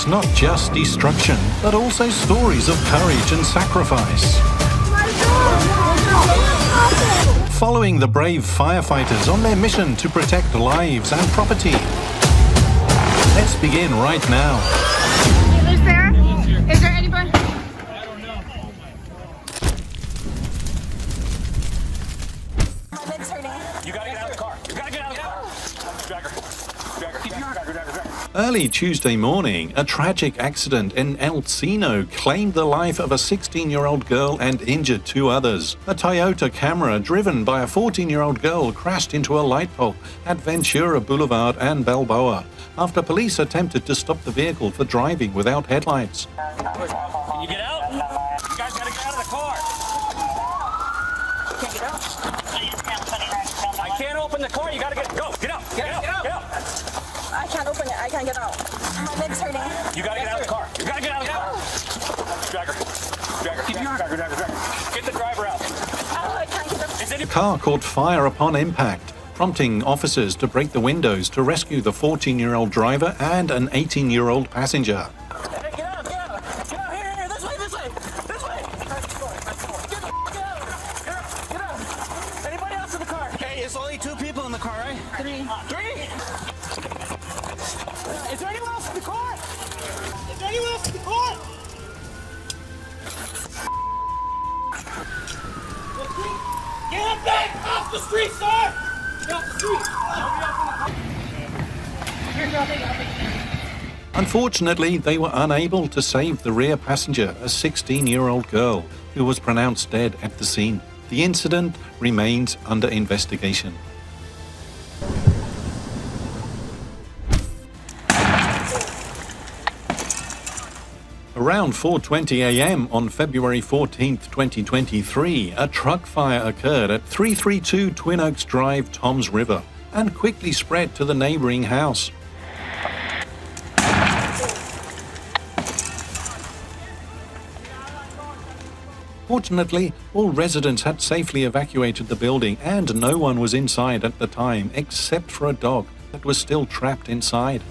brings not just destruction, but also stories of courage and sacrifice. Following the brave firefighters on their mission to protect lives and property. Let's begin right now. Is there anybody? I don't know. My leg's hurting. You gotta get out of the car. You gotta get out of the car. Drag her. Early Tuesday morning, a tragic accident in El Seno claimed the life of a 16-year-old girl and injured 2 others. A Toyota Camry driven by a 14-year-old girl crashed into a light pole at Ventura Boulevard and Balboa after police attempted to stop the vehicle for driving without headlights. Can you get out? You guys gotta get out of the car. Can't get out. I can't open the car. You gotta get out. Get out. I can't open it. I can't get out. My leg's hurting. You gotta get out of the car. You gotta get out of the car. Drag her. Get the driver out. Oh, I can't get up. The car caught fire upon impact, prompting officers to break the windows to rescue the 14-year-old driver and an 18-year-old passenger. Hey, get out. Get out. Here. This way. Get out. Anybody else in the car? Hey, it's only 2 people in the car, right? 3. 3? Is there anyone else in the car? Is there anyone else in the car? Get back off the street, sir! Get off the street! Unfortunately, they were unable to save the rear passenger, a 16-year-old girl, who was pronounced dead at the scene. The incident remains under investigation. Around 4:20 a.m. on February 14, 2023, a truck fire occurred at 332 Twin Oaks Drive, Toms River, and quickly spread to the neighboring house. Fortunately, all residents had safely evacuated the building and no one was inside at the time except for a dog that was still trapped inside.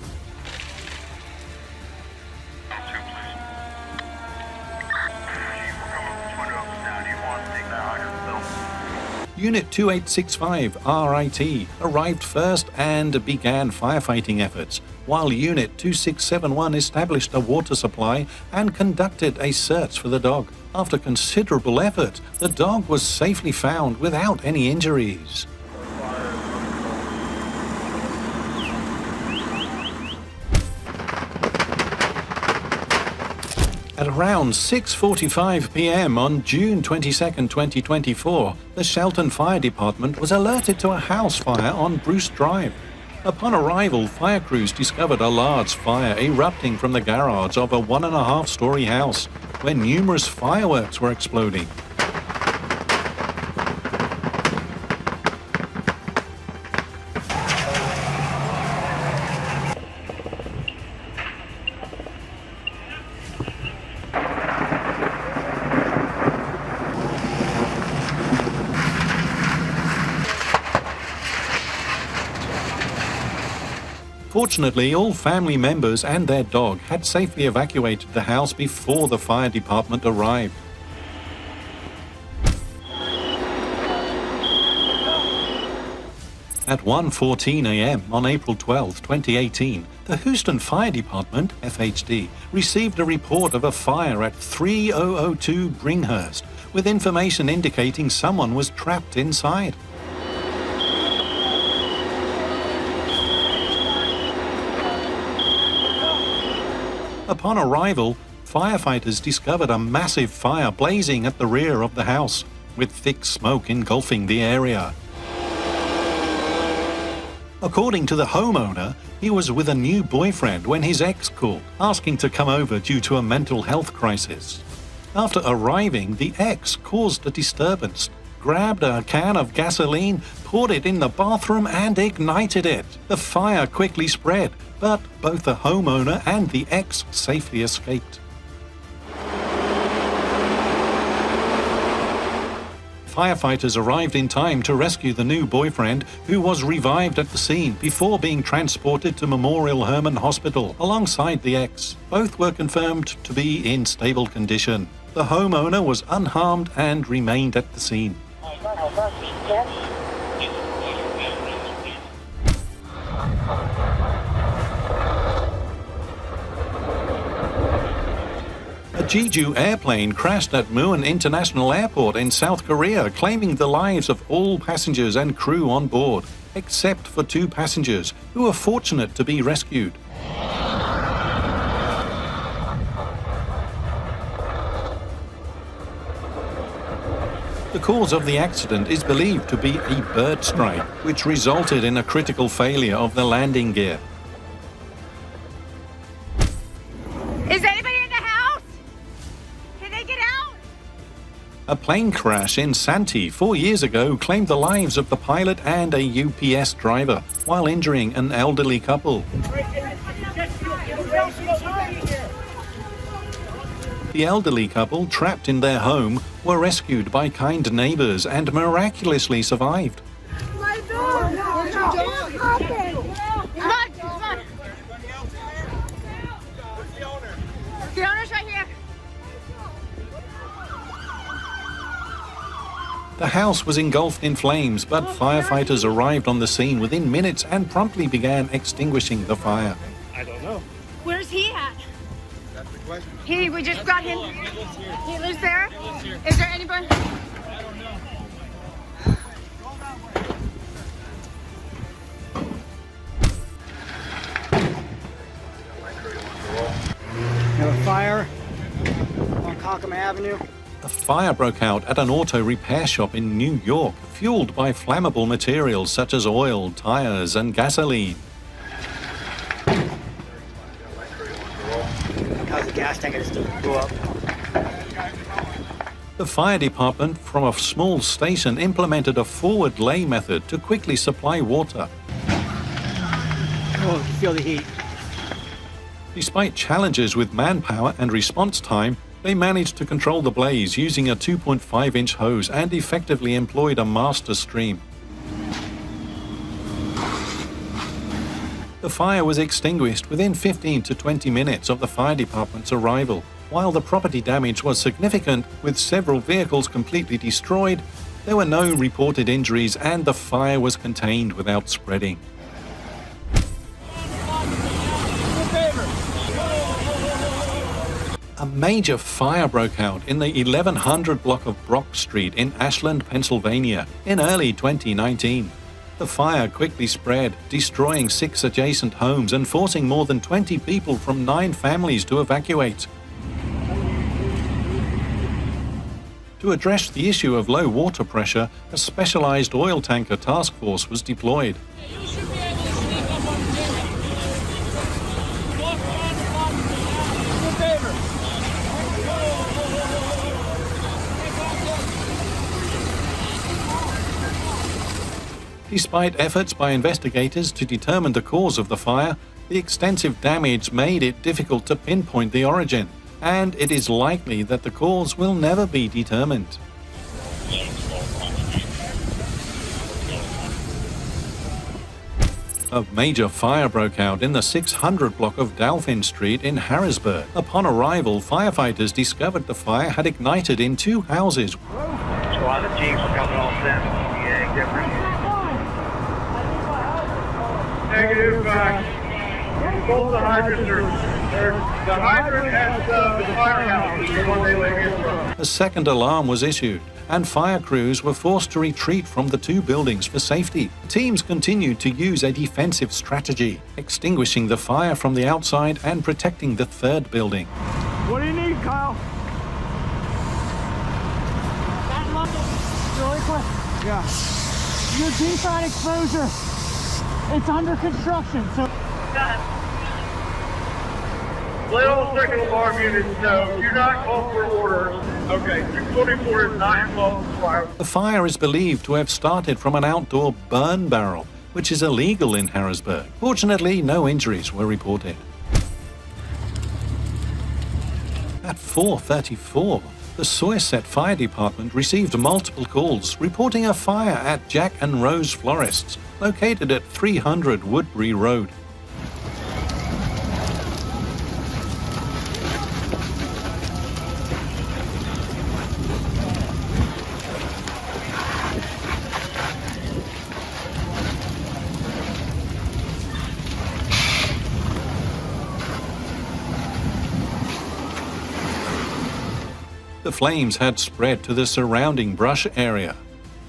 Unit 2865 RIT arrived first and began firefighting efforts, while Unit 2671 established a water supply and conducted a search for the dog. After considerable effort, the dog was safely found without any injuries. At around 6:45 p.m. on June 22, 2024, the Shelton Fire Department was alerted to a house fire on Bruce Drive. Upon arrival, fire crews discovered a large fire erupting from the garage of a 1.5-story house, where numerous fireworks were exploding. Fortunately, all family members and their dog had safely evacuated the house before the fire department arrived. At 1:14 a.m. on April 12, 2018, the Houston Fire Department, FHD, received a report of a fire at 3002 Bringhurst, with information indicating someone was trapped inside. Upon arrival, firefighters discovered a massive fire blazing at the rear of the house, with thick smoke engulfing the area. According to the homeowner, he was with a new boyfriend when his ex called, asking to come over due to a mental health crisis. After arriving, the ex caused a disturbance, grabbed a can of gasoline, poured it in the bathroom and ignited it. The fire quickly spread, but both the homeowner and the ex safely escaped. Firefighters arrived in time to rescue the new boyfriend, who was revived at the scene before being transported to Memorial Hermann Hospital alongside the ex. Both were confirmed to be in stable condition. The homeowner was unharmed and remained at the scene. A Jeju airplane crashed at Muon International Airport in South Korea, claiming the lives of all passengers and crew on board, except for 2 passengers, who were fortunate to be rescued. The cause of the accident is believed to be a bird strike, which resulted in a critical failure of the landing gear. Is anybody in the house? Can they get out? A plane crash in Santee 4 years ago claimed the lives of the pilot and a UPS driver, while injuring an elderly couple. The elderly couple, trapped in their home, were rescued by kind neighbors and miraculously survived. My dog! Where's your dog? Come on, come on. The owner's right here. The house was engulfed in flames, but firefighters arrived on the scene within minutes and promptly began extinguishing the fire. I don't know. Where's he at? That's the question. We just got him. He lives there? Is there anybody? I don't know. We have a fire on Cockham Avenue. A fire broke out at an auto repair shop in New York, fueled by flammable materials such as oil, tires, and gasoline. How's the gas tank just blew up? The fire department from a small station implemented a forward lay method to quickly supply water. Oh, you can feel the heat. Despite challenges with manpower and response time, they managed to control the blaze using a 2.5-inch hose and effectively employed a master stream. The fire was extinguished within 15 to 20 minutes of the fire department's arrival. While the property damage was significant, with several vehicles completely destroyed, there were no reported injuries and the fire was contained without spreading. A major fire broke out in the 1100 block of Brock Street in Ashland, Pennsylvania, in early 2019. The fire quickly spread, destroying 6 adjacent homes and forcing more than 20 people from 9 families to evacuate. To address the issue of low water pressure, a specialized oil tanker task force was deployed. You should be able to sneak up on the table. Walk around the bottom of the house. Do me a favor. Despite efforts by investigators to determine the cause of the fire, the extensive damage made it difficult to pinpoint the origin, and it is likely that the cause will never be determined. A major fire broke out in the 600 block of Dolphin Street in Harrisburg. Upon arrival, firefighters discovered the fire had ignited in 2 houses. So on the Jeep, we're coming all set. Yeah, different. Negative, both the hydrants are, the hydrant and the firehouse is the one they let in from. A second alarm was issued, and fire crews were forced to retreat from the 2 buildings for safety. Teams continued to use a defensive strategy, extinguishing the fire from the outside and protecting the 3rd building. What do you need, Kyle? Really quick. Yeah. Your deep exposure. It's under construction, so... Little second alarm units, no, do not call for orders. Okay, 244 is not involved in fire. The fire is believed to have started from an outdoor burn barrel, which is illegal in Harrisburg. Fortunately, no injuries were reported. At 4:34, The Somerset Fire Department received multiple calls reporting a fire at Jack and Rose Florists, located at 300 Woodbury Road. The flames had spread to the surrounding brush area.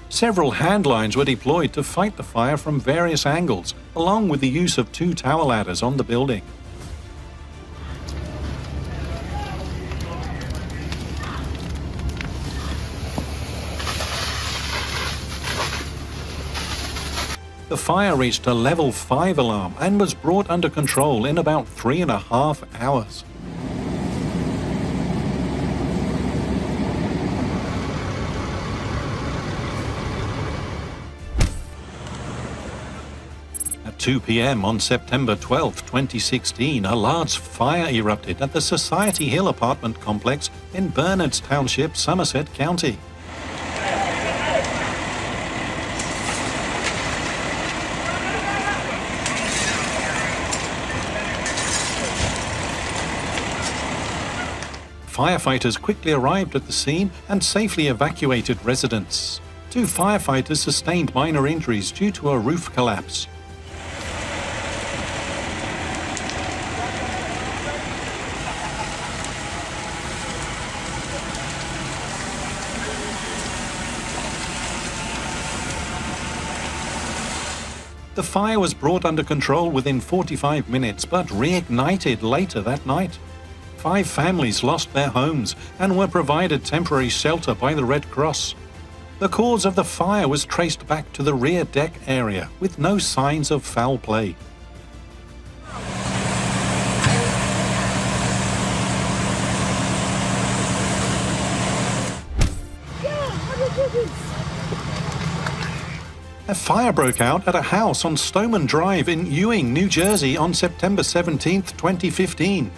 Several hand lines were deployed to fight the fire from various angles, along with the use of 2 tower ladders on the building. The fire reached a level 5 alarm and was brought under control in about 3.5 hours. At 2 p.m. on September 12, 2016, a large fire erupted at the Society Hill apartment complex in Bernards Township, Somerset County. Firefighters quickly arrived at the scene and safely evacuated residents. 2 firefighters sustained minor injuries due to a roof collapse. The fire was brought under control within 45 minutes but reignited later that night. 5 families lost their homes and were provided temporary shelter by the Red Cross. The cause of the fire was traced back to the rear deck area with no signs of foul play. A fire broke out at a house on Stoneman Drive in Ewing, New Jersey on September 17, 2015.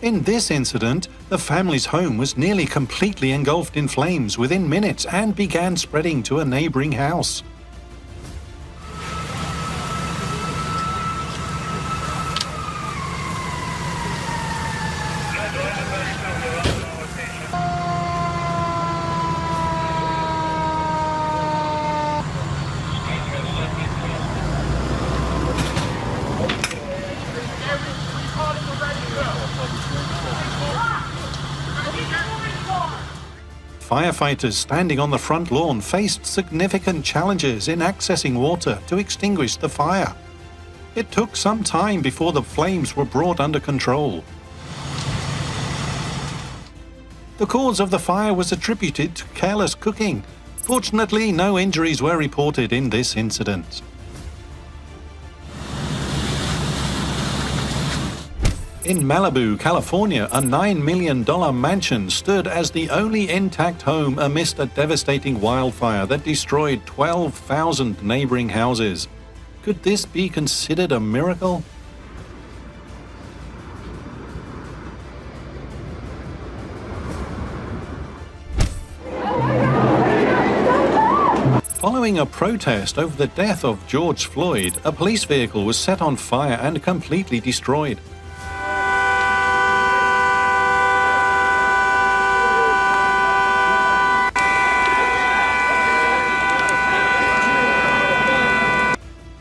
In this incident, the family's home was nearly completely engulfed in flames within minutes and began spreading to a neighboring house. Firefighters standing on the front lawn faced significant challenges in accessing water to extinguish the fire. It took some time before the flames were brought under control. The cause of the fire was attributed to careless cooking. Fortunately, no injuries were reported in this incident. In Malibu, California, a $9 million mansion stood as the only intact home amidst a devastating wildfire that destroyed 12,000 neighboring houses. Could this be considered a miracle? Following a protest over the death of George Floyd, a police vehicle was set on fire and completely destroyed.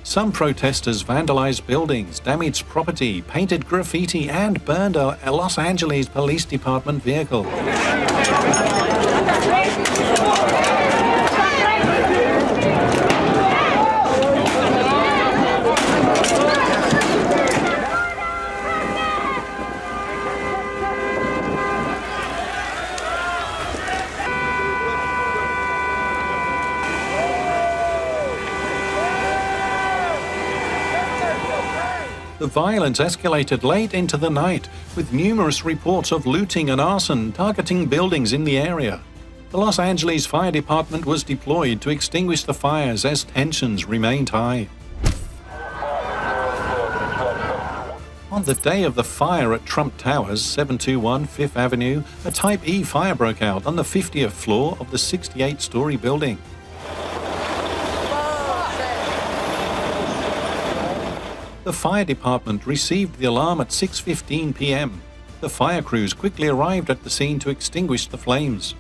Some protesters vandalized buildings, damaged property, painted graffiti, and burned a Los Angeles Police Department vehicle. The violence escalated late into the night, with numerous reports of looting and arson targeting buildings in the area. The Los Angeles Fire Department was deployed to extinguish the fires as tensions remained high. On the day of the fire at Trump Towers, 721 Fifth Avenue, a Type E fire broke out on the 50th floor of the 68-story building. The fire department received the alarm at 6:15 p.m. The fire crews quickly arrived at the scene to extinguish the flames.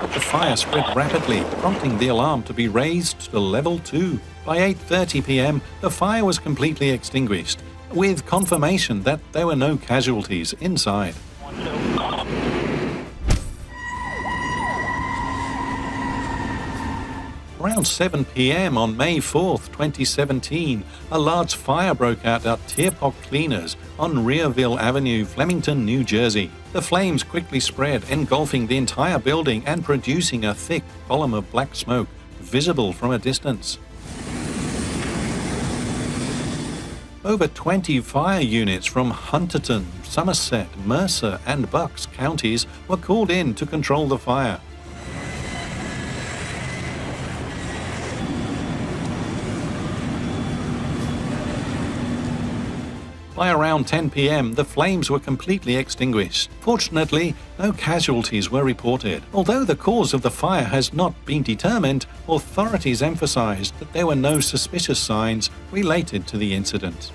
But the fire spread rapidly, prompting the alarm to be raised to level 2. By 8:30 p.m., the fire was completely extinguished, with confirmation that there were no casualties inside. Around 7 p.m. on May 4th, 2017, a large fire broke out at Tearpot Cleaners on Rearville Avenue, Flemington, New Jersey. The flames quickly spread, engulfing the entire building and producing a thick column of black smoke, visible from a distance. Over 20 fire units from Hunterton, Somerset, Mercer, and Bucks counties were called in to control the fire. By around 10 p.m., the flames were completely extinguished. Fortunately, no casualties were reported. Although the cause of the fire has not been determined, authorities emphasized that there were no suspicious signs related to the incident.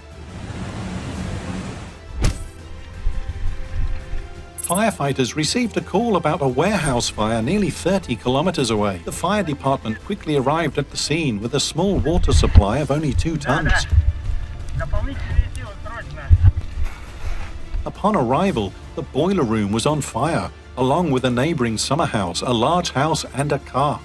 Firefighters received a call about a warehouse fire nearly 30 kilometers away. The fire department quickly arrived at the scene with a small water supply of only 2 tons. Upon arrival, the boiler room was on fire, along with a neighboring summer house, a large house, and a car.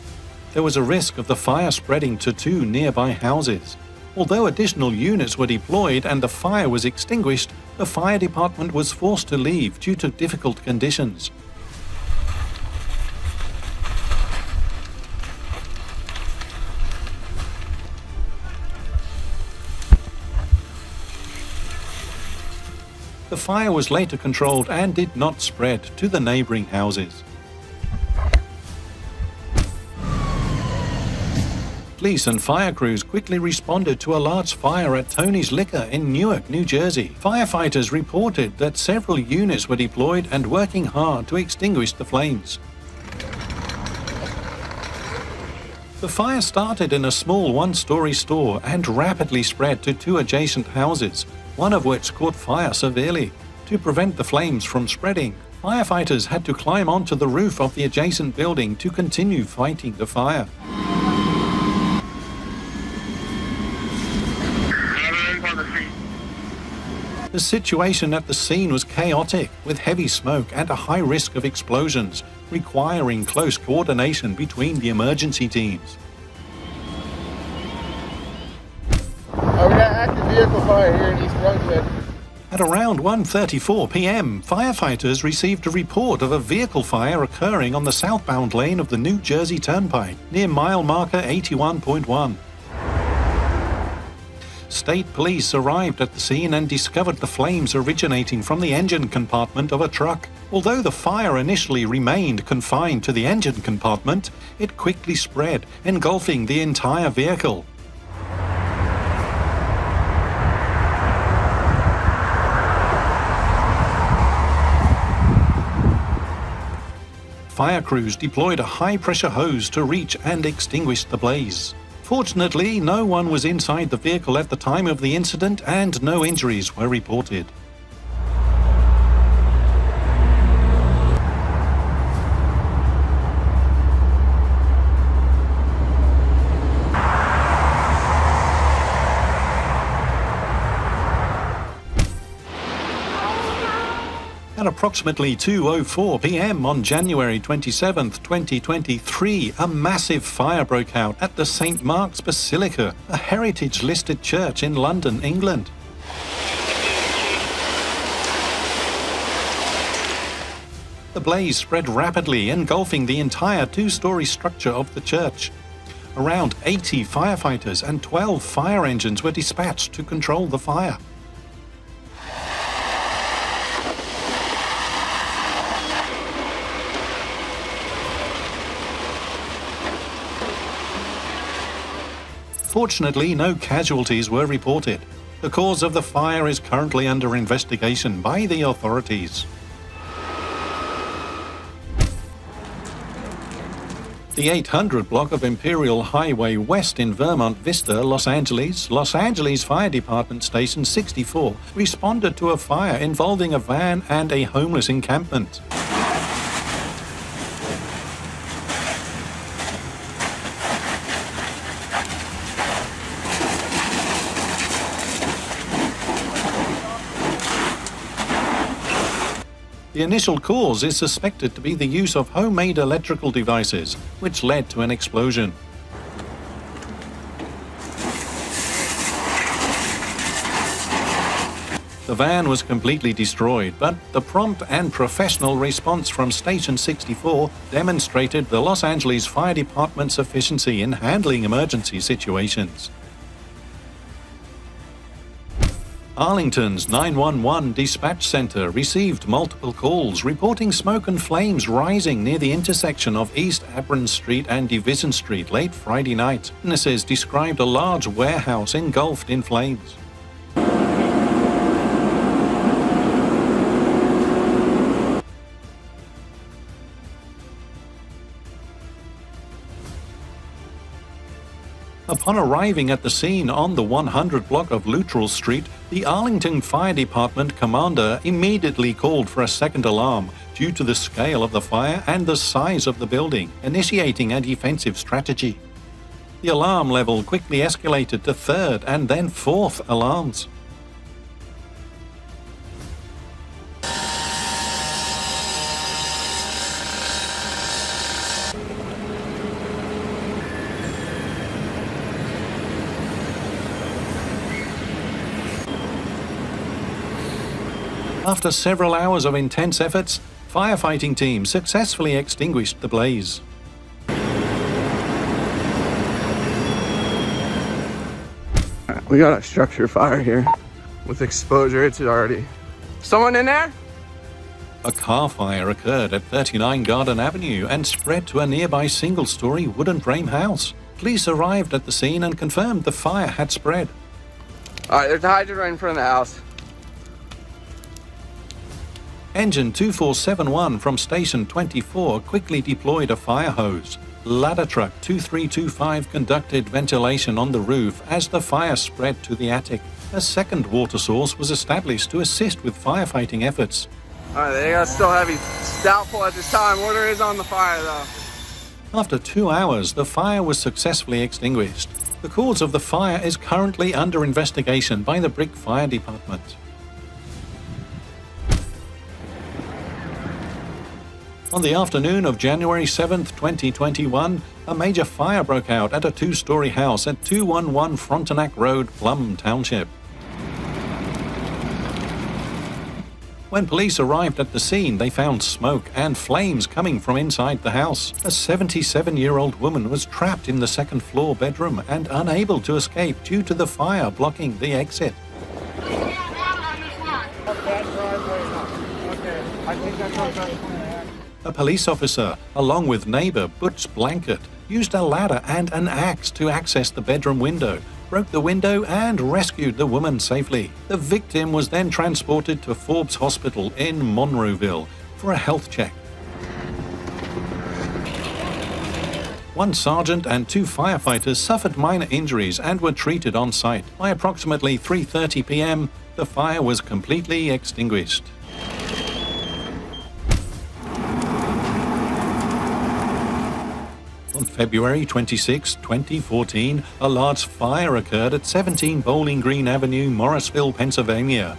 There was a risk of the fire spreading to 2 nearby houses. Although additional units were deployed and the fire was extinguished, the fire department was forced to leave due to difficult conditions. The fire was later controlled and did not spread to the neighboring houses. Police and fire crews quickly responded to a large fire at Tony's Liquor in Newark, New Jersey. Firefighters reported that several units were deployed and working hard to extinguish the flames. The fire started in a small 1-story store and rapidly spread to 2 adjacent houses, one of which caught fire severely. To prevent the flames from spreading, firefighters had to climb onto the roof of the adjacent building to continue fighting the fire. The situation at the scene was chaotic, with heavy smoke and a high risk of explosions, requiring close coordination between the emergency teams. We got active vehicle fire here in East Brunswick. At around 1:34 p.m., firefighters received a report of a vehicle fire occurring on the southbound lane of the New Jersey Turnpike, near mile marker 81.1. State police arrived at the scene and discovered the flames originating from the engine compartment of a truck. Although the fire initially remained confined to the engine compartment, it quickly spread, engulfing the entire vehicle. Fire crews deployed a high-pressure hose to reach and extinguish the blaze. Fortunately, no one was inside the vehicle at the time of the incident and no injuries were reported. At approximately 2:04 p.m. on January 27, 2023, a massive fire broke out at the St. Mark's Basilica, a heritage-listed church in London, England. The blaze spread rapidly, engulfing the entire 2-story structure of the church. Around 80 firefighters and 12 fire engines were dispatched to control the fire. Fortunately, no casualties were reported. The cause of the fire is currently under investigation by the authorities. The 800 block of Imperial Highway West in Vermont Vista, Los Angeles Fire Department Station 64 responded to a fire involving a van and a homeless encampment. The initial cause is suspected to be the use of homemade electrical devices, which led to an explosion. The van was completely destroyed, but the prompt and professional response from Station 64 demonstrated the Los Angeles Fire Department's efficiency in handling emergency situations. Arlington's 911 dispatch center received multiple calls reporting smoke and flames rising near the intersection of East Abram Street and Division Street late Friday night. Witnesses described a large warehouse engulfed in flames. Upon arriving at the scene on the 100 block of Luttrell Street, the Arlington Fire Department commander immediately called for a second alarm due to the scale of the fire and the size of the building, initiating a defensive strategy. The alarm level quickly escalated to third and then fourth alarms. After several hours of intense efforts, firefighting teams successfully extinguished the blaze. We got a structure fire here with exposure. It's already... Someone in there? A car fire occurred at 39 Garden Avenue and spread to a nearby single-story wooden frame house. Police arrived at the scene and confirmed the fire had spread. All right, there's a hydrant right in front of the house. Engine 2471 from Station 24 quickly deployed a fire hose. Ladder truck 2325 conducted ventilation on the roof as the fire spread to the attic. A second water source was established to assist with firefighting efforts. All right, they got still heavy. It's doubtful at this time. Water is on the fire though. After 2 hours, the fire was successfully extinguished. The cause of the fire is currently under investigation by the Brick Fire Department. On the afternoon of January 7, 2021, a major fire broke out at a two-story house at 211 Frontenac Road, Plum Township. When police arrived at the scene, they found smoke and flames coming from inside the house. A 77-year-old woman was trapped in the second-floor bedroom and unable to escape due to the fire blocking the exit. A police officer, along with neighbor Butch Blanket, used a ladder and an axe to access the bedroom window, broke the window and rescued the woman safely. The victim was then transported to Forbes Hospital in Monroeville for a health check. One sergeant and 2 firefighters suffered minor injuries and were treated on site. By approximately 3:30 p.m., the fire was completely extinguished. On February 26, 2014, a large fire occurred at 17 Bowling Green Avenue, Morrisville, Pennsylvania.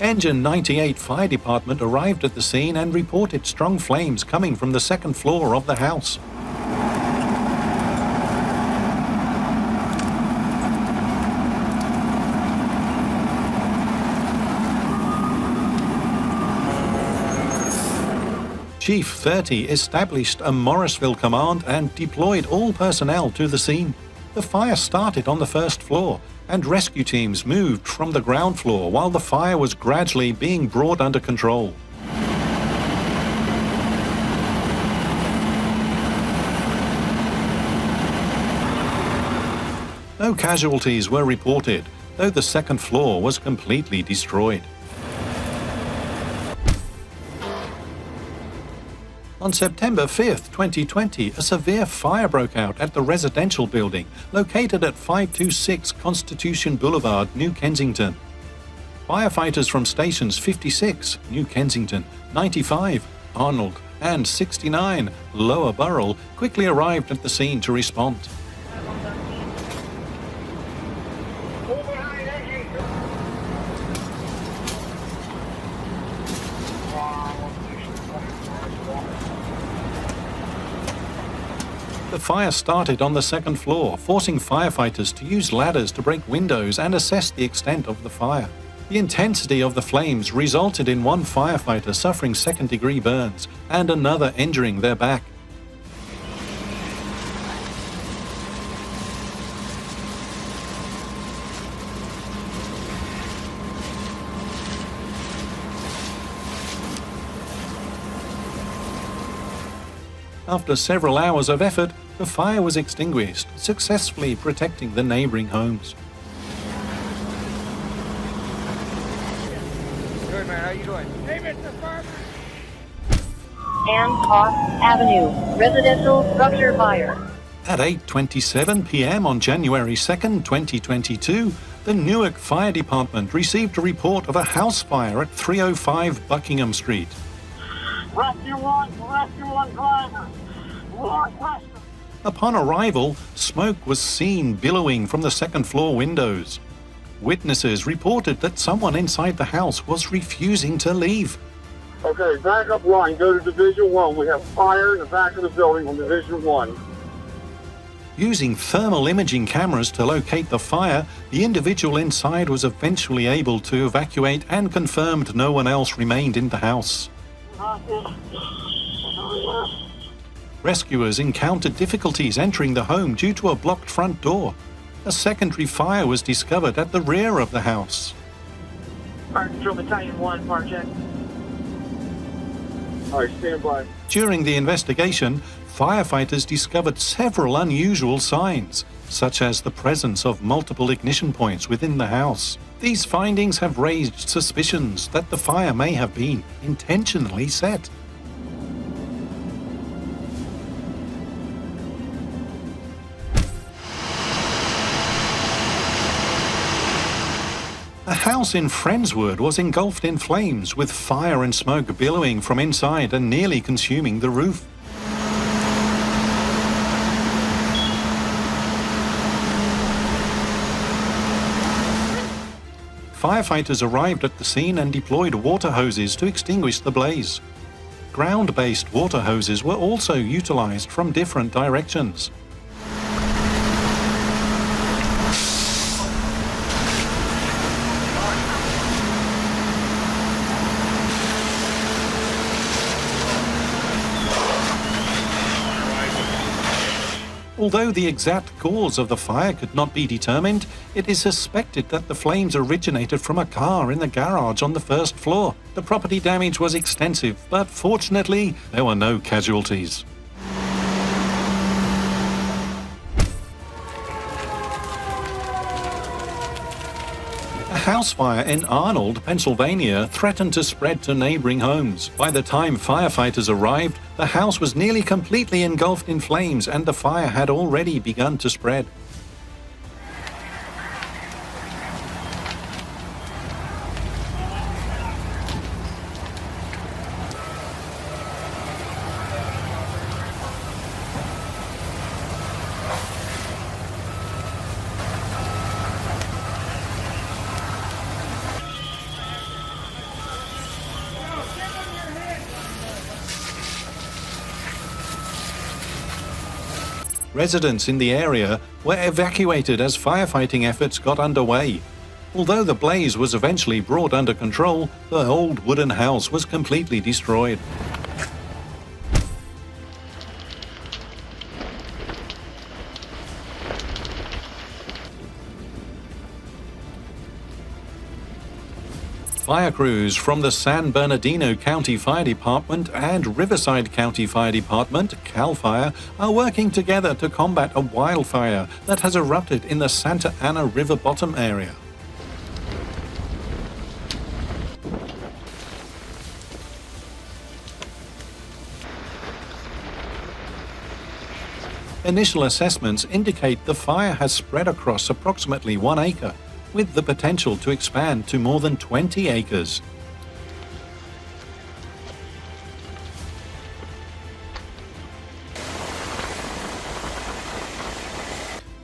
Engine 98 Fire Department arrived at the scene and reported strong flames coming from the second floor of the house. Chief 30 established a Morrisville command and deployed all personnel to the scene. The fire started on the first floor, and rescue teams moved from the ground floor while the fire was gradually being brought under control. No casualties were reported, though the second floor was completely destroyed. On September 5, 2020, a severe fire broke out at the residential building located at 526 Constitution Boulevard, New Kensington. Firefighters from stations 56, New Kensington, 95, Arnold, and 69, Lower Burrell, quickly arrived at the scene to respond. The fire started on the second floor, forcing firefighters to use ladders to break windows and assess the extent of the fire. The intensity of the flames resulted in one firefighter suffering second-degree burns and another injuring their back. After several hours of effort, the fire was extinguished, successfully protecting the neighboring homes. Good, man. How you doing? Hey, Mr. Farmer. Hancock Avenue, residential structure fire. At 8:27 p.m. on January 2nd, 2022, the Newark Fire Department received a report of a house fire at 305 Buckingham Street. Rescue one driver. Lord bless him. Upon arrival, smoke was seen billowing from the second floor windows. Witnesses reported that someone inside the house was refusing to leave. Okay, backup line, go to Division 1. We have fire in the back of the building on Division 1. Using thermal imaging cameras to locate the fire, the individual inside was eventually able to evacuate and confirmed no one else remained in the house. Rescuers encountered difficulties entering the home due to a blocked front door. A secondary fire was discovered at the rear of the house. Fire Control Battalion 1, fire check. All right, stand by. During the investigation, firefighters discovered several unusual signs, such as the presence of multiple ignition points within the house. These findings have raised suspicions that the fire may have been intentionally set. A house in Friendswood was engulfed in flames, with fire and smoke billowing from inside and nearly consuming the roof. Firefighters arrived at the scene and deployed water hoses to extinguish the blaze. Ground-based water hoses were also utilized from different directions. Although the exact cause of the fire could not be determined, it is suspected that the flames originated from a car in the garage on the first floor. The property damage was extensive, but fortunately, there were no casualties. A house fire in Arnold, Pennsylvania, threatened to spread to neighboring homes. By the time firefighters arrived, the house was nearly completely engulfed in flames and the fire had already begun to spread. Residents in the area were evacuated as firefighting efforts got underway. Although the blaze was eventually brought under control, the old wooden house was completely destroyed. Fire crews from the San Bernardino County Fire Department and Riverside County Fire Department, CAL FIRE, are working together to combat a wildfire that has erupted in the Santa Ana River bottom area. Initial assessments indicate the fire has spread across approximately 1 acre, with the potential to expand to more than 20 acres.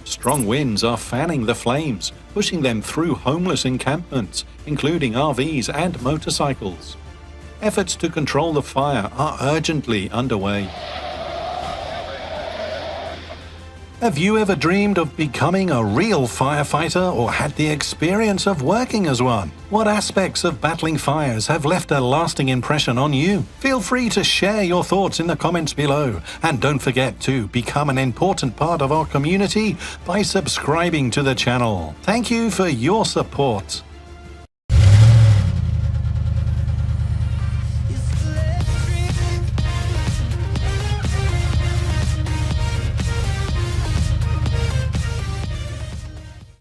Strong winds are fanning the flames, pushing them through homeless encampments, including RVs and motorcycles. Efforts to control the fire are urgently underway. Have you ever dreamed of becoming a real firefighter or had the experience of working as one? What aspects of battling fires have left a lasting impression on you? Feel free to share your thoughts in the comments below. And don't forget to become an important part of our community by subscribing to the channel. Thank you for your support.